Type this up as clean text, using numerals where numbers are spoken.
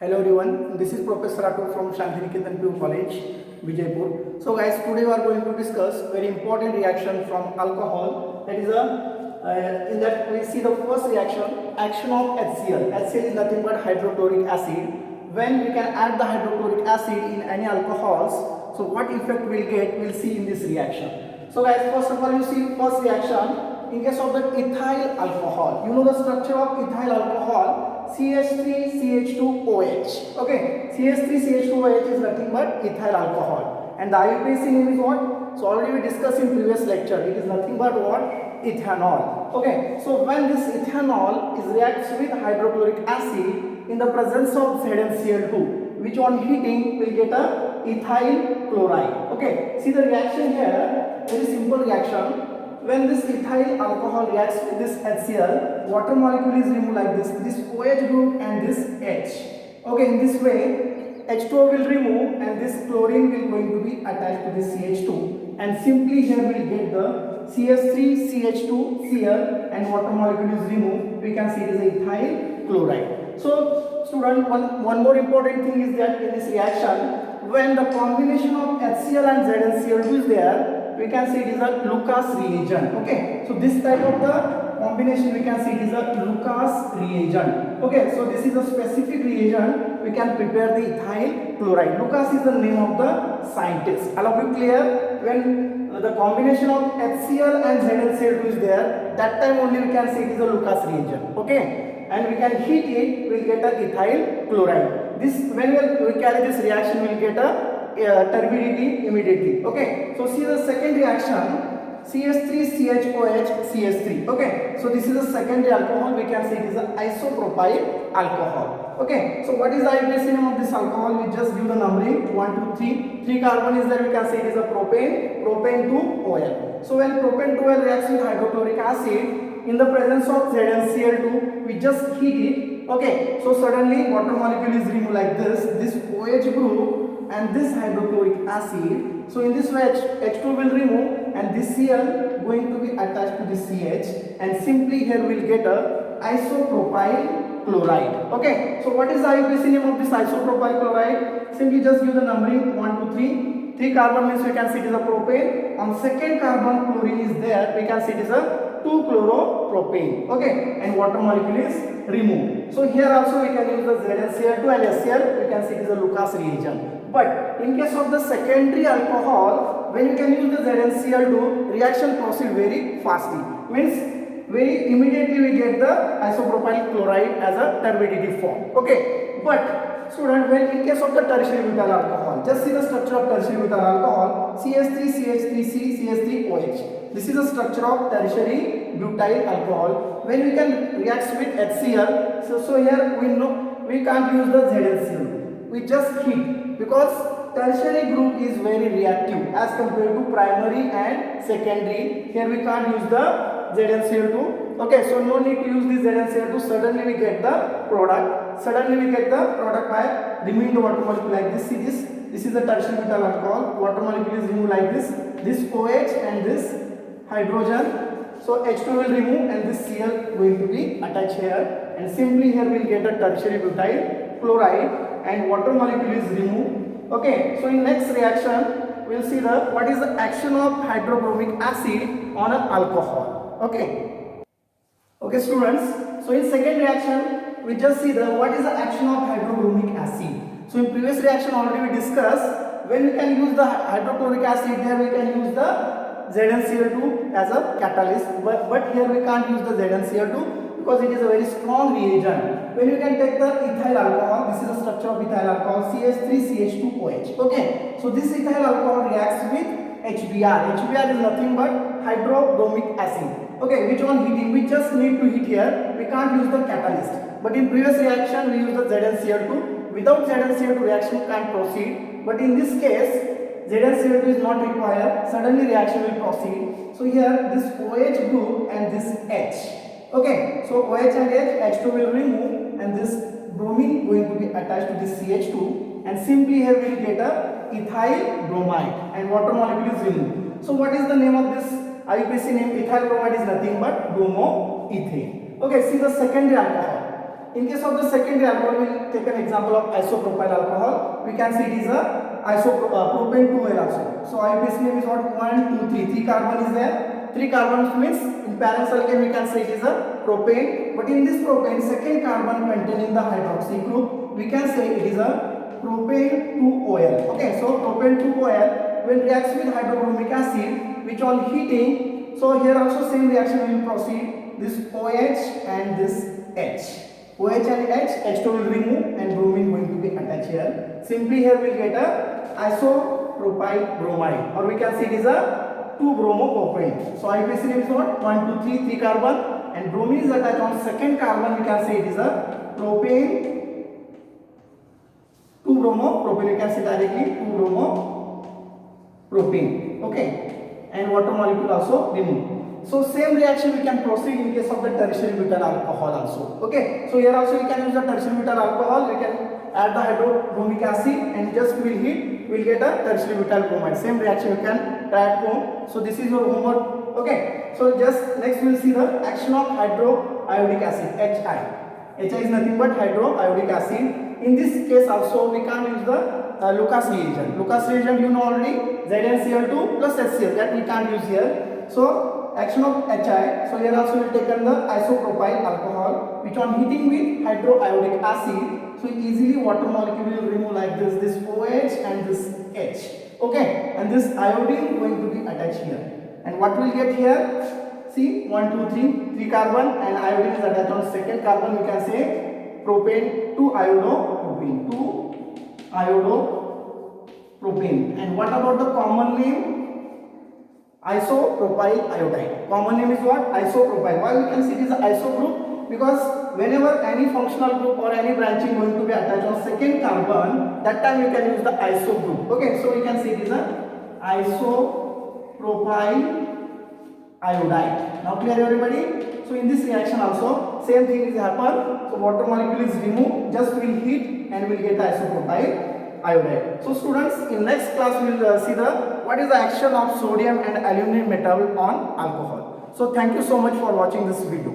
Hello everyone, this is Professor Atul from Shantiniketan Pure College, Vijaypur. So guys, today we are going to discuss very important reaction from alcohol. That is in that we see the first reaction, action of HCl. HCl is nothing but hydrochloric acid. When we can add the hydrochloric acid in any alcohols, so what effect we'll get, we'll see in this reaction. So guys, first of all, you see first reaction. In case of the ethyl alcohol, you know the structure of ethyl alcohol. CH3CH2OH. Okay, CH3CH2OH is nothing but ethyl alcohol, and the IUPAC name is what? So already we discussed in previous lecture. It is nothing but what? Ethanol. Okay, so when this ethanol is reacts with hydrochloric acid in the presence of ZnCl2, which on heating will get a ethyl chloride. Okay, see the reaction here. Very simple reaction. When this ethyl alcohol reacts with this HCl, water molecule is removed like this OH group and this H. Okay, in this way, H2O will remove and this chlorine will going to be attached to this CH2. And simply here we will get the CH3CH2Cl and water molecule is removed. We can see it is ethyl chloride. So, student, one more important thing is that in this reaction, when the combination of HCl and ZnCl2 is there, we can see it is a Lucas reagent. Okay, so this type of the combination we can see it is a Lucas reagent. Okay, so this is a specific reagent we can prepare the ethyl chloride. Lucas is the name of the scientist. All of you clear? When the combination of HCl and ZnCl2 is there, that time only we can see it is a Lucas reagent. Okay, and we can heat it, we will get a ethyl chloride. This when we carry this reaction, we will get a turbidity immediately. Okay, so see the second reaction, CH3CHOH CH3. Okay, so this is the secondary alcohol. We can say it is an isopropyl alcohol. Okay, so what is the IUPAC name of this alcohol? We just give the numbering 1, 2, 3. 3 carbon is there. We can say it is a propane. Propane to OL. So when propane to OL reacts with hydrochloric acid in the presence of ZnCl2, we just heat it. Okay, so suddenly water molecule is removed like this OH group and this hydrochloric acid. So in this way H2 will remove and this Cl going to be attached to this CH, and simply here we will get a isopropyl chloride. Okay, so what is the IUPAC name of this isopropyl chloride? Simply just give the numbering 1, 2, 3. 3 carbon means we can see it is a propane. On second carbon chlorine is there, we can see it is a 2-chloropropane. Okay, and water molecule is removed. So here also we can use the ZnCl2 and HCl. We can see it is a Lucas reagent. But in case of the secondary alcohol, when you can use the ZnCl2, reaction proceed very fastly. Means very immediately we get the isopropyl chloride as a turbidity form. Okay, but student, when in case of the tertiary butyl alcohol, just see the structure of tertiary butyl alcohol, CH3CH3C CH3OH. This is the structure of tertiary butyl alcohol. When we can react with HCl, so here we know we can't use the ZnCl. We just heat, because tertiary group is very reactive as compared to primary and secondary. Here we can't use the ZnCl2. Okay, so no need to use this ZnCl2. Suddenly we get the product. Suddenly we get the product by removing the water molecule like this. See this? This is the tertiary butyl alcohol. Water molecule is removed like this. This OH and this hydrogen. So H2 will remove and this Cl going to be attached here. And simply here we will get a tertiary butyl chloride and water molecule is removed. Okay, so in next reaction we will see the what is the action of hydrobromic acid on an alcohol. Okay students, so in second reaction we just see the what is the action of hydrobromic acid. So in previous reaction already we discussed, when we can use the hydrochloric acid, there we can use the ZnCl2 as a catalyst, but here we can't use the ZnCl2 because it is a very strong reagent. When you can take the ethyl alcohol, this is the structure of ethyl alcohol, CH3CH2OH. Okay, so this ethyl alcohol reacts with HBr. HBr is nothing but hydrobromic acid. Okay, which on heating we just need to heat here. We can't use the catalyst. But in previous reaction we use the ZnCl2. Without ZnCl2 reaction can't proceed. But in this case ZnCl2 is not required. Suddenly reaction will proceed. So here this OH group and this H. Okay, so OH and H, H2 will remove and this bromine going to be attached to this CH2, and simply here we will get a ethyl bromide and water molecule is removed. So what is the name of this IUPAC name? Ethyl bromide is nothing but bromoethane. Okay, see the secondary alcohol. In case of the secondary alcohol, we will take an example of isopropyl alcohol. We can see it is a propane 2L also. So IUPAC name is what? 1, 2, 3. 3 carbon is there. 3 carbons means in parent alkane we can say it is a propane. But in this propane, second carbon containing the hydroxy group, we can say it is a propane 2OL. Okay, so propane 2OL when reacts with hydrobromic acid, which on heating. So here also same reaction will proceed. This OH and this H. OH and H2 will remove and bromine going to be attached here. Simply here we will get a isopropyl bromide, or we can say it is a 2-bromopropane. So IUPAC name is what? 1, 2, 3, 3 carbon, and bromine is attached on second carbon. We can say it is a propane 2-bromopropane. You can say directly 2-bromopropane. Okay, and water molecule also removed. So same reaction we can proceed in case of the tertiary butyl alcohol also. Okay, so here also we can use the tertiary butyl alcohol. We can add the hydrobromic acid and just we'll heat, we'll get a tertiary butyl bromide. Same reaction you can try at home. So this is your homework. Okay, so just next we'll see the action of hydroiodic acid, HI. HI is nothing but hydroiodic acid. In this case also we can use the Lucas reagent. Lucas reagent you know already, ZnCl2 plus HCl, that we can't use here. So action of HI, so here also we will take the isopropyl alcohol, which on heating with hydroiodic acid, so easily water molecule will remove like this OH and this H. Okay, and this iodine going to be attached here. And what we'll get here? See, 1, 2, 3 carbon, and iodine is attached on second carbon. We can say propane 2-iodopropane. 2-iodopropane. And what about the common name? Isopropyl iodide. Common name is what? Isopropyl. Why we can see it is an iso group? Because whenever any functional group or any branching going to be attached on second carbon, that time you can use the iso group. Okay, so we can see it is a isopropyl iodide. Now clear everybody? So in this reaction also same thing is happen. So water molecule is removed, just will heat and will get the isopropyl iodide. So students, in next class we will see what is the action of sodium and aluminum metal on alcohol. So thank you so much for watching this video.